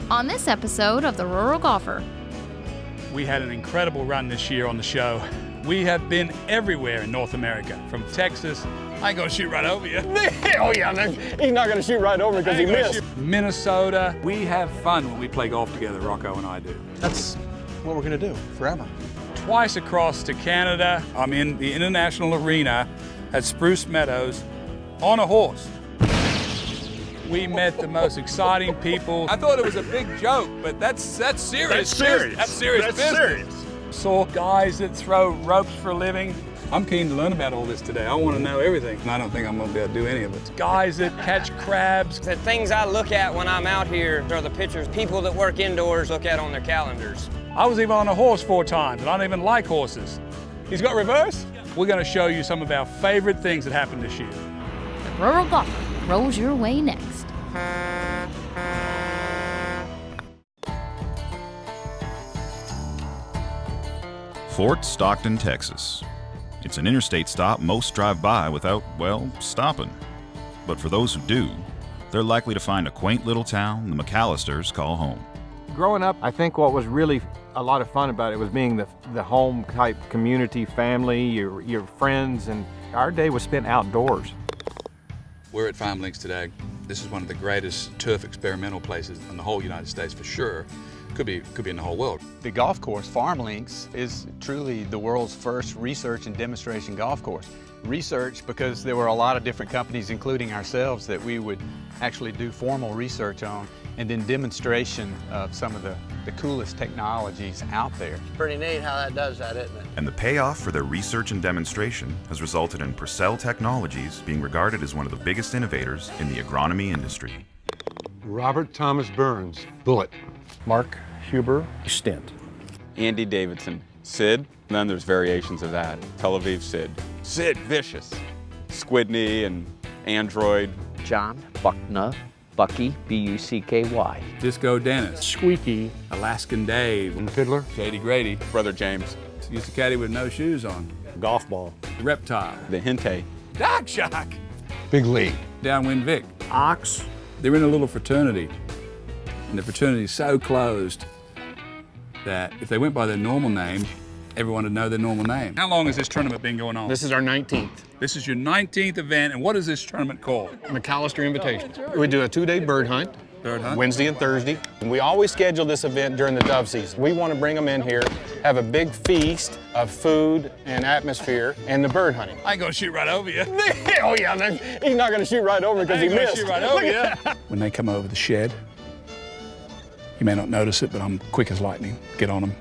on this episode of The Rural Golfer. We had an incredible run this year on the show. We have been everywhere in North America, from Texas. I ain't gonna shoot right over you. Oh yeah, man. He's not gonna shoot right over because he missed. Minnesota. We have fun when we play golf together, Rocco and I do. That's what we're gonna do forever. Twice across to Canada. I'm in the international arena at Spruce Meadows on a horse. We met the most exciting people. I thought it was a big joke, but that's serious. That's serious. That's serious business. Serious. Saw guys that throw ropes for a living. I'm keen to learn about all this today. I want to know everything. And I don't think I'm going to be able to do any of it. Guys that catch crabs. The things I look at when I'm out here are the pictures people that work indoors look at on their calendars. I was even on a horse 4 times, and I don't even like horses. He's got reverse? We're going to show you some of our favorite things that happened this year. The Rural Golfer rolls your way next. Fort Stockton, Texas. It's an interstate stop most drive by without, well, stopping. But for those who do, they're likely to find a quaint little town the McAllisters call home. Growing up, I think what was really a lot of fun about it was being the home type community, family, your friends, and our day was spent outdoors. We're at Farm Links today. This is one of the greatest turf experimental places in the whole United States for sure. Could be in the whole world. The golf course, Farm Links, is truly the world's first research and demonstration golf course. Research because there were a lot of different companies, including ourselves, that we would actually do formal research on, and then demonstration of some of the coolest technologies out there. Pretty neat how that does that, isn't it? And the payoff for their research and demonstration has resulted in Purcell Technologies being regarded as one of the biggest innovators in the agronomy industry. Robert Thomas Burns, Bullet. Mark Huber, Stint. Andy Davidson, Sid. Then there's variations of that. Tel Aviv Sid. Sid Vicious. Squidney and Android. John Buckner, Bucky, B-U-C-K-Y. Disco Dennis. Squeaky. Alaskan Dave. And Fiddler. Shady Grady. Brother James. Used to caddy with no shoes on. Golf ball. Reptile. The Hinte. Dark Shock. Big Lee. Downwind Vic. Ox. They're in a little fraternity. And the fraternity is so closed that if they went by their normal name, everyone would know their normal name. How long has this tournament been going on? This is our 19th. This is your 19th event, and what is this tournament called? McAllister Invitation. We do a 2-day bird hunt. Bird hunt? Wednesday and Thursday. And we always schedule this event during the dove season. We want to bring them in here, have a big feast of food and atmosphere, and the bird hunting. I ain't gonna shoot right over you. Oh yeah, man. He's not going to shoot right over because he missed. Shoot right over you. When they come over the shed, you may not notice it, but I'm quick as lightning. Get on them.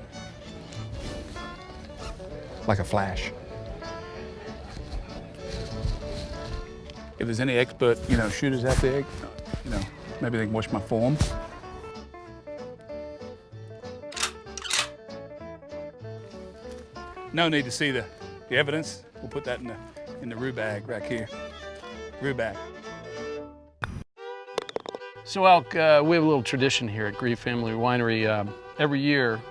Like a flash. If there's any expert, shooters out there, maybe they can watch my form. No need to see the evidence. We'll put that in the rue bag right here. Rue bag. So Elk, we have a little tradition here at Grieve Family Winery. Every year,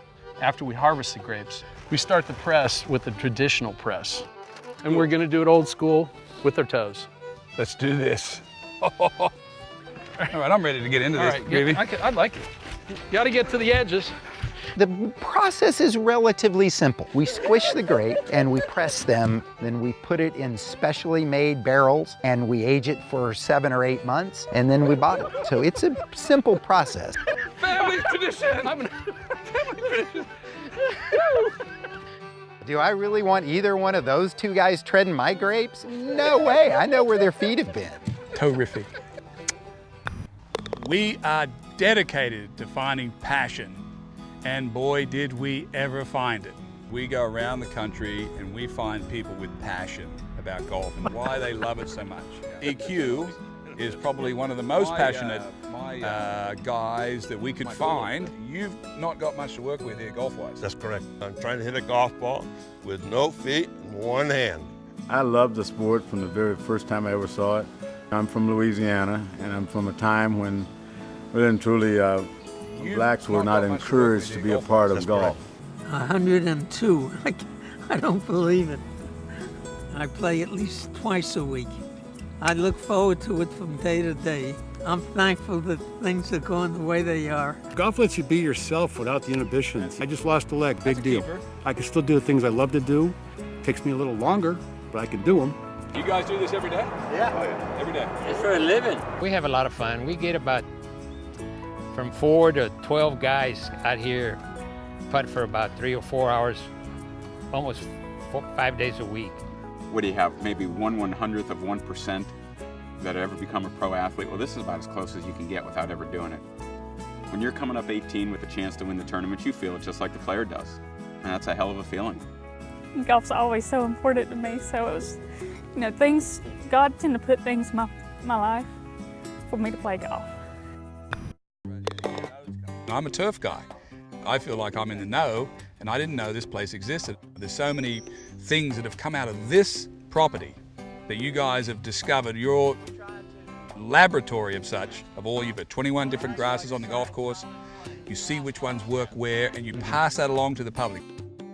after we harvest the grapes, we start the press with the traditional press. And we're gonna do it old school with our toes. Let's do this. All right, I'm ready to get into this, Grievey. I'd like it. You gotta get to the edges. The process is relatively simple. We squish the grape and we press them, then we put it in specially made barrels and we age it for 7 or 8 months, and then we bottle it. So it's a simple process. Family tradition! Family tradition! Do I really want either one of those two guys treading my grapes? No way, I know where their feet have been. Terrific. We are dedicated to finding passion. And boy, did we ever find it. We go around the country and we find people with passion about golf and why they love it so much. EQ is probably one of the most passionate guys that we could find. You've not got much to work with here golf-wise. That's correct. I'm trying to hit a golf ball with no feet and one hand. I love the sport from the very first time I ever saw it. I'm from Louisiana, and I'm from a time when really and truly blacks were not encouraged to be a part of golf. 102. I don't believe it. I play at least twice a week. I look forward to it from day to day. I'm thankful that things are going the way they are. Golf lets you be yourself without the inhibitions. I just lost a leg, big deal. I can still do the things I love to do. Takes me a little longer, but I can do them. You guys do this every day? Yeah. Every day. It's for a living. We have a lot of fun. We get about from 4 to 12 guys out here putt for about 3 or 4 hours, almost 5 days a week. What do you have, maybe 1/100th of 1% that ever become a pro athlete? Well, this is about as close as you can get without ever doing it. When you're coming up 18 with a chance to win the tournament, you feel it just like the player does. And that's a hell of a feeling. Golf's always so important to me, so it was, you know, things, God tended to put things in my life for me to play golf. I'm a turf guy. I feel like I'm in the know, and I didn't know this place existed. There's so many things that have come out of this property that you guys have discovered. Your laboratory of such, of all, you've got 21 different grasses on the golf course. You see which ones work where, and you pass that along to the public.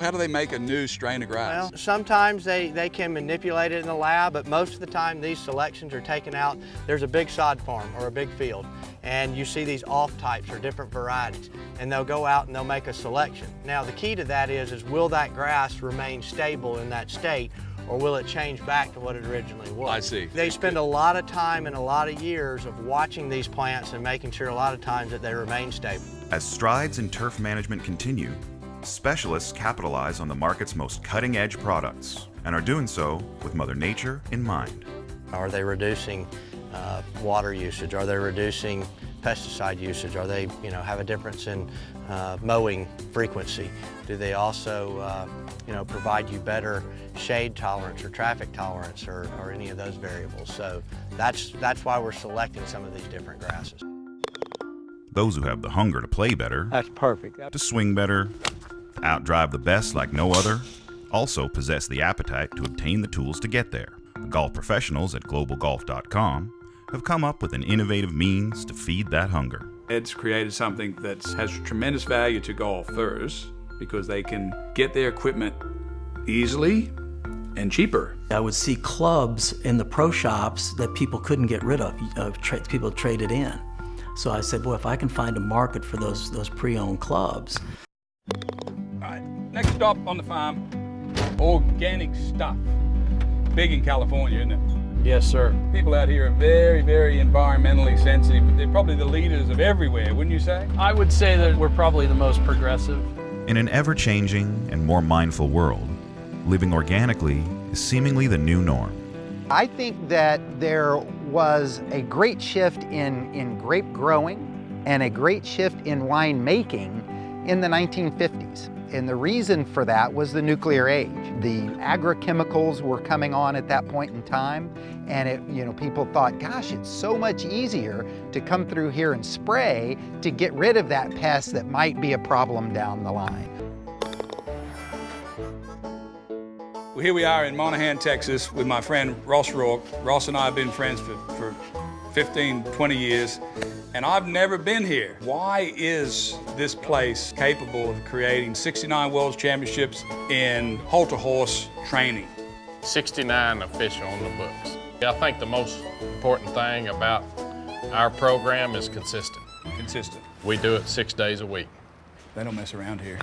How do they make a new strain of grass? Well, sometimes they can manipulate it in the lab, but most of the time these selections are taken out. There's a big sod farm or a big field, and you see these off types or different varieties, and they'll go out and they'll make a selection. Now the key to that is will that grass remain stable in that state, or will it change back to what it originally was? I see. They spend a lot of time and a lot of years of watching these plants and making sure a lot of times that they remain stable. As strides in turf management continue, specialists capitalize on the market's most cutting-edge products and are doing so with Mother Nature in mind. Are they reducing water usage? Are they reducing pesticide usage? Are they, have a difference in mowing frequency? Do they also, provide you better shade tolerance or traffic tolerance or any of those variables? So that's why we're selecting some of these different grasses. Those who have the hunger to play better, That's perfect. to swing better, outdrive the best like no other, also possess the appetite to obtain the tools to get there. The golf professionals at globalgolf.com have come up with an innovative means to feed that hunger. Ed's created something that has tremendous value to golfers because they can get their equipment easily and cheaper. I would see clubs in the pro shops that people couldn't get rid of, people traded in. So I said, boy, if I can find a market for those pre-owned clubs. All right, next stop on the farm, organic stuff. Big in California, isn't it? Yes, sir. People out here are very, very environmentally sensitive, but they're probably the leaders of everywhere, wouldn't you say? I would say that we're probably the most progressive. In an ever-changing and more mindful world, living organically is seemingly the new norm. I think that there was a great shift in grape growing and a great shift in wine making in the 1950s. And the reason for that was the nuclear age. The agrochemicals were coming on at that point in time, and people thought, gosh, it's so much easier to come through here and spray to get rid of that pest that might be a problem down the line. Well, here we are in Monaghan, Texas with my friend Ross Rourke. Ross and I have been friends for 15, 20 years, and I've never been here. Why is this place capable of creating 69 World Championships in halter horse training? 69 official on the books. I think the most important thing about our program is consistent. Consistent. We do it 6 days a week. They don't mess around here.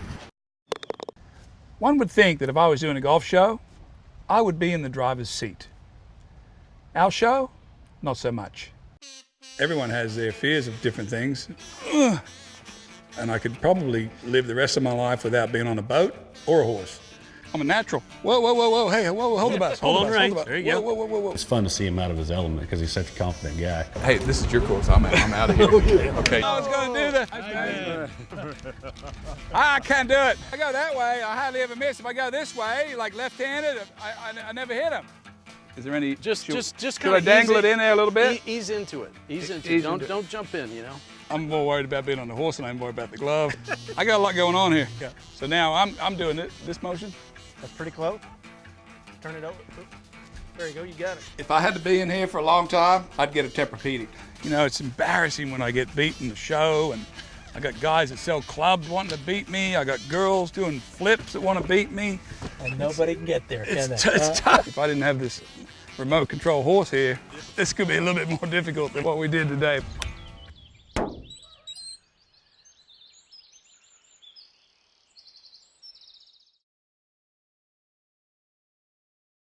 One would think that if I was doing a golf show, I would be in the driver's seat. Our show, not so much. Everyone has their fears of different things. And I could probably live the rest of my life without being on a boat or a horse. I'm a natural. Whoa, whoa, whoa, whoa, hey, whoa, hold the bus. Hold on right. Hold the bus. There you whoa, go. whoa, whoa, whoa, whoa. It's fun to see him out of his element because he's such a confident guy. Hey, this is your course. I'm out of here. Okay. I was going to do that. I can't do it. I go that way, I hardly ever miss. If I go this way, like left-handed, I never hit him. Is there any? Just should kind I of dangle it in there a little bit? Ease into it. Ease into Ease it. into it. Don't jump in. I'm more worried about being on the horse than I'm worried about the glove. I got a lot going on here. Yeah. So now I'm doing this motion. That's pretty close. Turn it over. There you go, you got it. If I had to be in here for a long time, I'd get a Tempur-Pedic. It's embarrassing when I get beat in the show, and I got guys that sell clubs wanting to beat me. I got girls doing flips that want to beat me. And nobody can get there, can they? It's tough. If I didn't have this remote control horse here, this could be a little bit more difficult than what we did today.